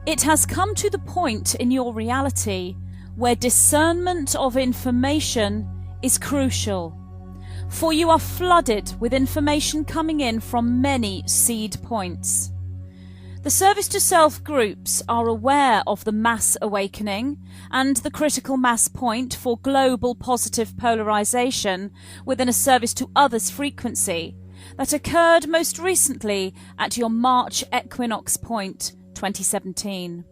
It has come to the point in your reality where discernment of information is crucial, for you are flooded with information coming in from many seed points. The Service to Self groups are aware of the mass awakening and the critical mass point for global positive polarization within a service to others frequency that occurred most recently at your March equinox point 2017.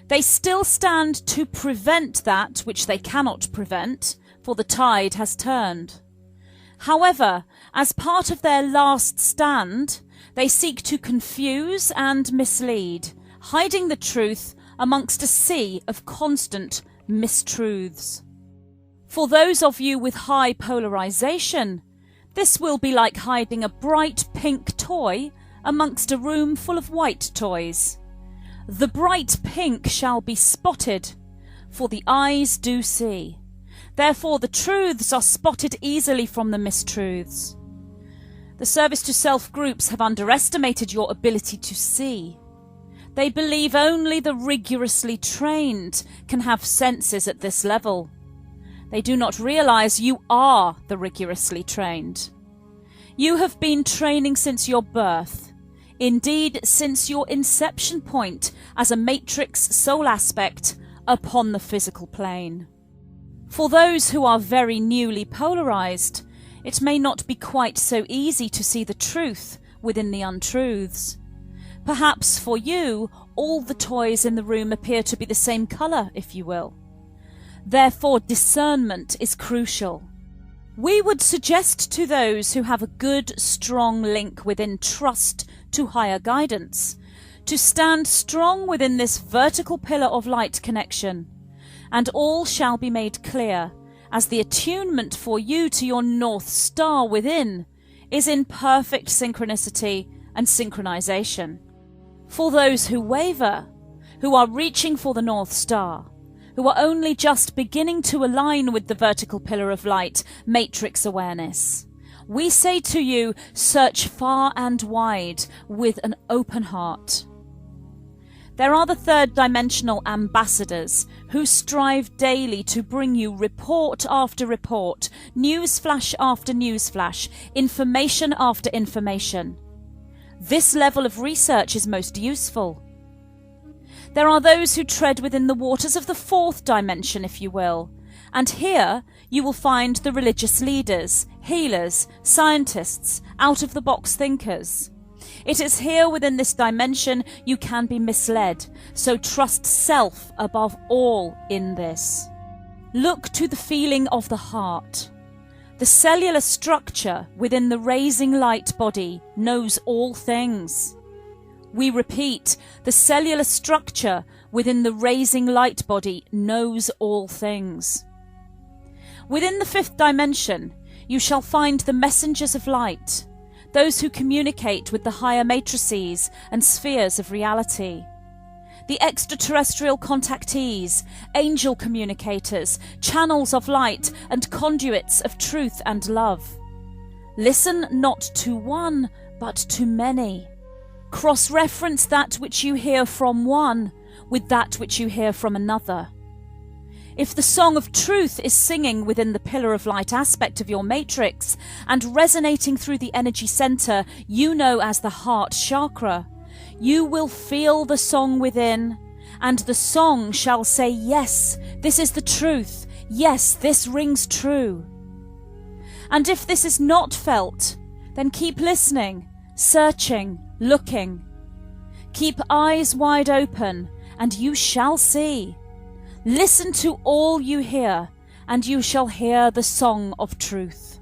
They still stand to prevent that which they cannot prevent, for the tide has turned. However, as part of their last stand, they seek to confuse and mislead, hiding the truth amongst a sea of constant mistruths. For those of you with high polarization, this will be like hiding a bright pink toy amongst a room full of white toys. The bright pink shall be spotted, for the eyes do see. Therefore the truths are spotted easily from the mistruths. The Service to Self groups have underestimated your ability to see. They believe only the rigorously trained can have senses at this level. They do not realize you are the rigorously trained. You have been training since your birth, indeed since your inception point as a matrix soul aspect upon the physical plane. For those who are very newly polarized, it may not be quite so easy to see the truth within the untruths. Perhaps for you, all the toys in the room appear to be the same colour, if you will. Therefore, discernment is crucial. We would suggest to those who have a good, strong link within trust to higher guidance to stand strong within this vertical pillar of light connection, and all shall be made clear, as the attunement for you to your North Star within is in perfect synchronicity and synchronization. For those who waver, who are reaching for the North Star, who are only just beginning to align with the vertical pillar of light matrix awareness, we say to you, search far and wide with an open heart. There are the third dimensional ambassadors who strive daily to bring you report after report, newsflash after newsflash, information after information. This level of research is most useful. There are those who tread within the waters of the fourth dimension, if you will, and here you will find the religious leaders, healers, scientists, out-of-the-box thinkers. It is here within this dimension you can be misled, so trust self above all in this. Look to the feeling of the heart. The cellular structure within the raising light body knows all things. We repeat, the cellular structure within the raising light body knows all things. Within the fifth dimension, you shall find the messengers of light, those who communicate with the higher matrices and spheres of reality. The extraterrestrial contactees, angel communicators, channels of light and conduits of truth and love. Listen not to one, but to many. Cross-reference that which you hear from one with that which you hear from another. If the song of truth is singing within the pillar of light aspect of your matrix and resonating through the energy center you know as the heart chakra, you will feel the song within, and the song shall say, yes, this is the truth. Yes, this rings true. And if this is not felt, then keep listening, searching, looking. Keep eyes wide open, and you shall see. Listen to all you hear, and you shall hear the song of truth.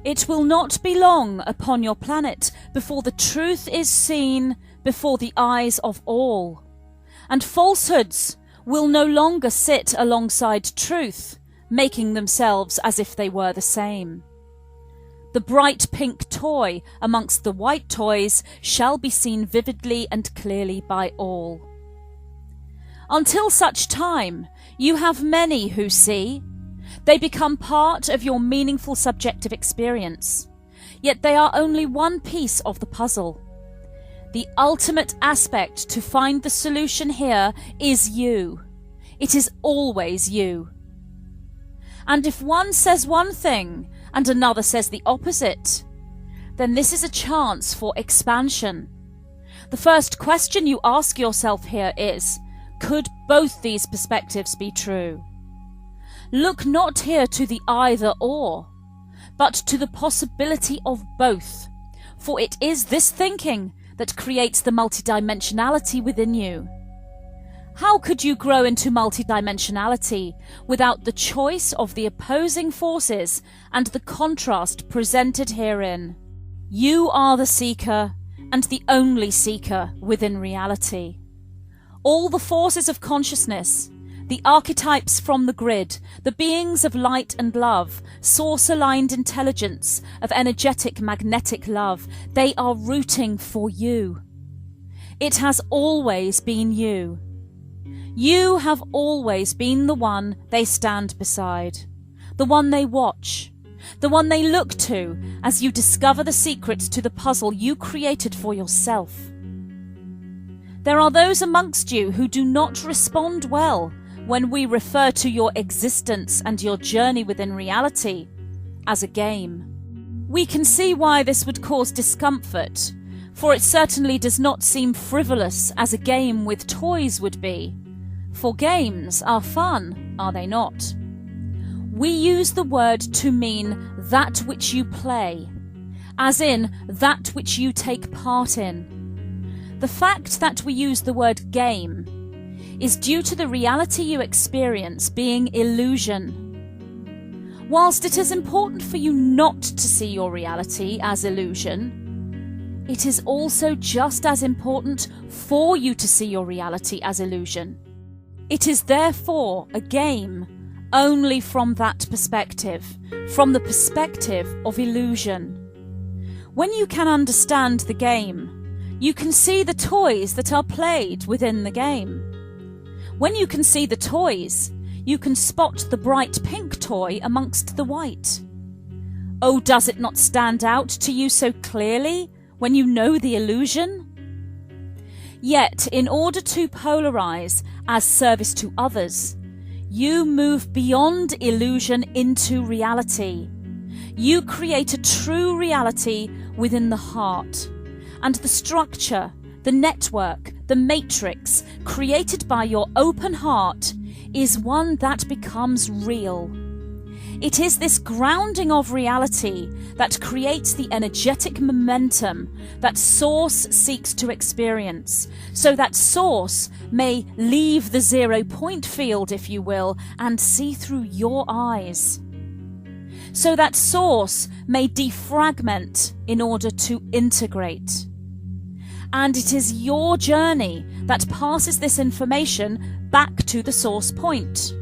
It will not be long upon your planet before the truth is seen before the eyes of all, and falsehoods will no longer sit alongside truth, making themselves as if they were the same. The bright pink toy amongst the white toys shall be seen vividly and clearly by all. Until such time, you have many who see. They become part of your meaningful subjective experience, yet they are only one piece of the puzzle. The ultimate aspect to find the solution here is you. It is always you. And if one says one thing and another says the opposite, then this is a chance for expansion. The first question you ask yourself here is, could both these perspectives be true? Look not here to the either or, but to the possibility of both, for it is this thinking that creates the multidimensionality within you. How could you grow into multidimensionality without the choice of the opposing forces and the contrast presented herein? You are the seeker and the only seeker within reality. All the forces of consciousness, the archetypes from the grid, the beings of light and love, source-aligned intelligence of energetic magnetic love, they are rooting for you. It has always been you. You have always been the one they stand beside, the one they watch, the one they look to as you discover the secrets to the puzzle you created for yourself. There are those amongst you who do not respond well when we refer to your existence and your journey within reality as a game. We can see why this would cause discomfort, for it certainly does not seem frivolous as a game with toys would be. For games are fun, are they not? We use the word to mean that which you play, as in that which you take part in. The fact that we use the word game is due to the reality you experience being illusion. Whilst it is important for you not to see your reality as illusion, it is also just as important for you to see your reality as illusion. It is therefore a game only from that perspective, from the perspective of illusion. When you can understand the game, you can see the toys that are played within the game. When you can see the toys, you can spot the bright pink toy amongst the white. Oh, does it not stand out to you so clearly when you know the illusion? Yet, in order to polarize as service to others, you move beyond illusion into reality. You create a true reality within the heart, and the structure, the network, the matrix created by your open heart is one that becomes real. It is this grounding of reality that creates the energetic momentum that Source seeks to experience, so that Source may leave the 0 point field, if you will, and see through your eyes. So that Source may defragment in order to integrate. And it is your journey that passes this information back to the source point.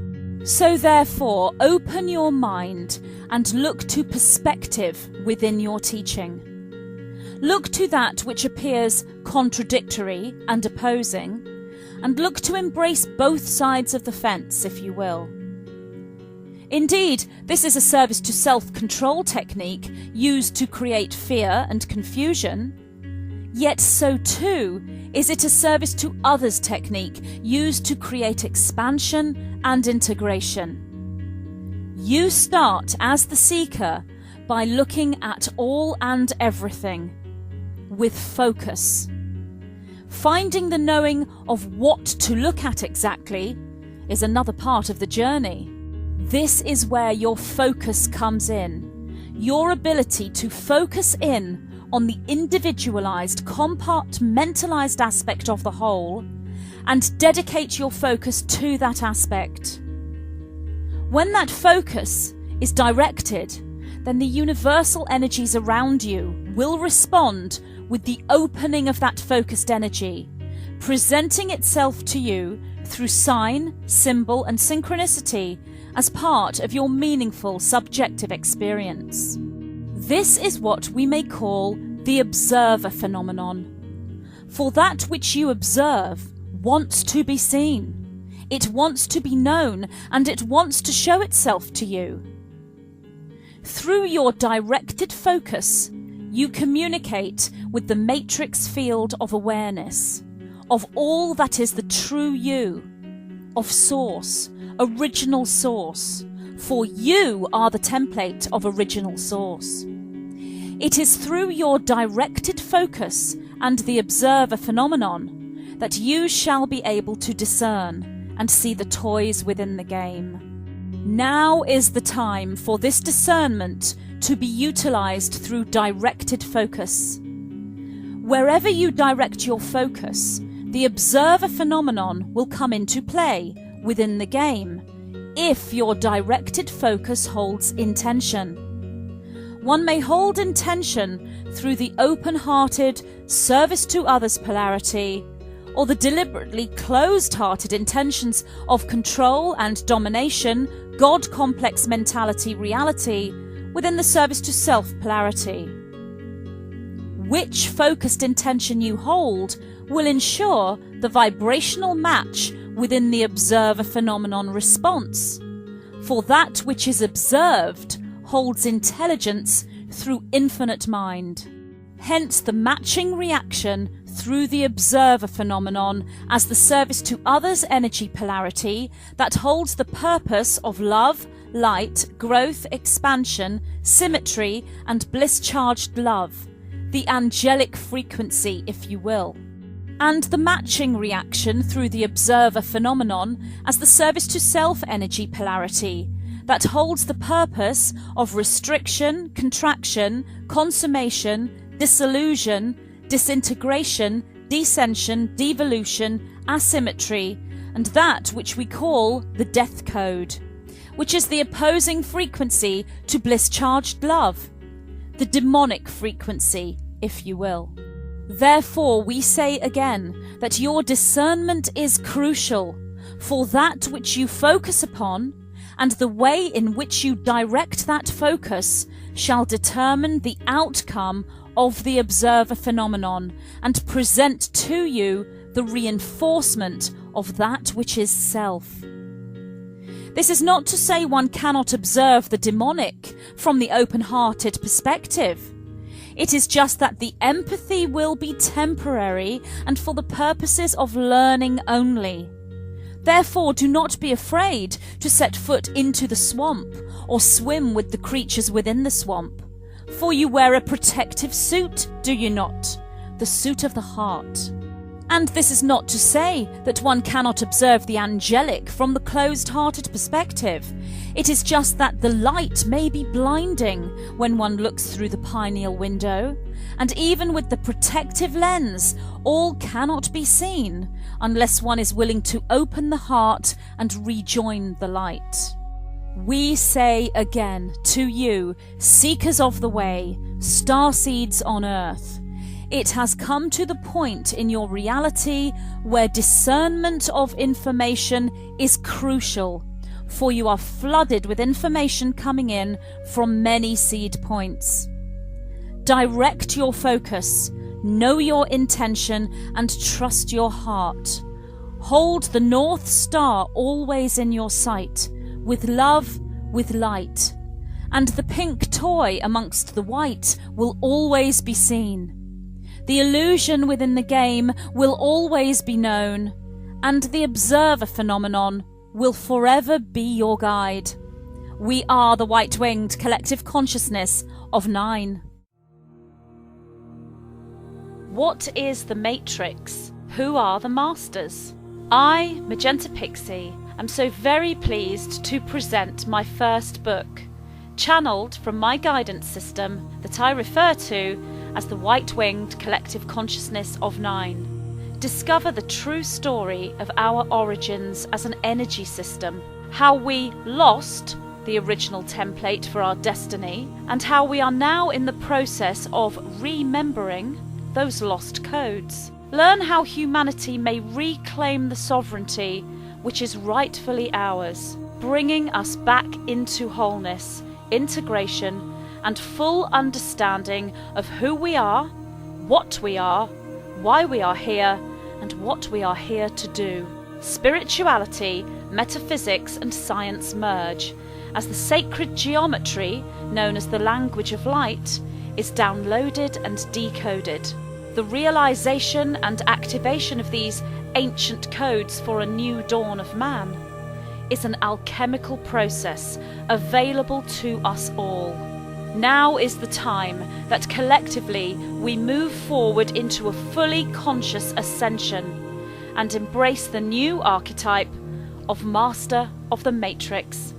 So therefore, open your mind and look to perspective within your teaching. Look to that which appears contradictory and opposing, and look to embrace both sides of the fence, if you will. Indeed, this is a service to self-control technique used to create fear and confusion. Yet so too is it a service to others technique used to create expansion and integration. You start as the seeker by looking at all and everything with focus. Finding the knowing of what to look at exactly is another part of the journey. This is where your focus comes in, your ability to focus in on the individualized, compartmentalized aspect of the whole and dedicate your focus to that aspect. When that focus is directed, then the universal energies around you will respond with the opening of that focused energy, presenting itself to you through sign, symbol, and synchronicity as part of your meaningful subjective experience. This is what we may call the observer phenomenon. For that which you observe wants to be seen. It wants to be known, and it wants to show itself to you. Through your directed focus, You communicate with the matrix field of awareness, of all that is the true you, of source, original source, for you are the template of original source. It is through your directed focus and the observer phenomenon that you shall be able to discern and see the toys within the game. Now is the time for this discernment to be utilized through directed focus. Wherever you direct your focus, the observer phenomenon will come into play within the game, if your directed focus holds intention. One may hold intention through the open-hearted, service to others polarity, or the deliberately closed-hearted intentions of control and domination, God-complex mentality reality, within the service to self polarity. Which focused intention you hold will ensure the vibrational match within the observer phenomenon response, for that which is observed holds intelligence through infinite mind. Hence the matching reaction through the observer phenomenon as the service to others energy polarity that holds the purpose of love, light, growth, expansion, symmetry, and bliss-charged love, the angelic frequency, if you will. And the matching reaction through the observer phenomenon as the service to self energy polarity that holds the purpose of restriction, contraction, consummation, dissolution, disintegration, descension, devolution, asymmetry, and that which we call the death code, which is the opposing frequency to bliss-charged love, the demonic frequency, if you will. Therefore, we say again that your discernment is crucial, for that which you focus upon and the way in which you direct that focus shall determine the outcome of the observer phenomenon and present to you the reinforcement of that which is self. This is not to say one cannot observe the demonic from the open-hearted perspective. It is just that the empathy will be temporary and for the purposes of learning only. Therefore, do not be afraid to set foot into the swamp or swim with the creatures within the swamp. For you wear a protective suit, do you not? The suit of the heart. And this is not to say that one cannot observe the angelic from the closed-hearted perspective. It is just that the light may be blinding when one looks through the pineal window, and even with the protective lens, all cannot be seen unless one is willing to open the heart and rejoin the light. We say again to you, seekers of the way, starseeds on earth, it has come to the point in your reality where discernment of information is crucial, for you are flooded with information coming in from many seed points. Direct your focus, know your intention, and trust your heart. Hold the North Star always in your sight, with love, with light, and the pink toy amongst the white will always be seen. The illusion within the game will always be known, and the observer phenomenon will forever be your guide. We are the white-winged collective consciousness of 9. What is the Matrix? Who are the masters? I, Magenta Pixie, am so very pleased to present my first book, channeled from my guidance system that I refer to as the white-winged collective consciousness of 9. Discover the true story of our origins as an energy system, how we lost the original template for our destiny, and how we are now in the process of remembering those lost codes. Learn how humanity may reclaim the sovereignty which is rightfully ours, bringing us back into wholeness, integration, and full understanding of who we are, what we are, why we are here, and what we are here to do. Spirituality, metaphysics, and science merge, as the sacred geometry, known as the language of light, is downloaded and decoded. The realization and activation of these ancient codes for a new dawn of man is an alchemical process available to us all. Now is the time that collectively we move forward into a fully conscious ascension and embrace the new archetype of Master of the Matrix.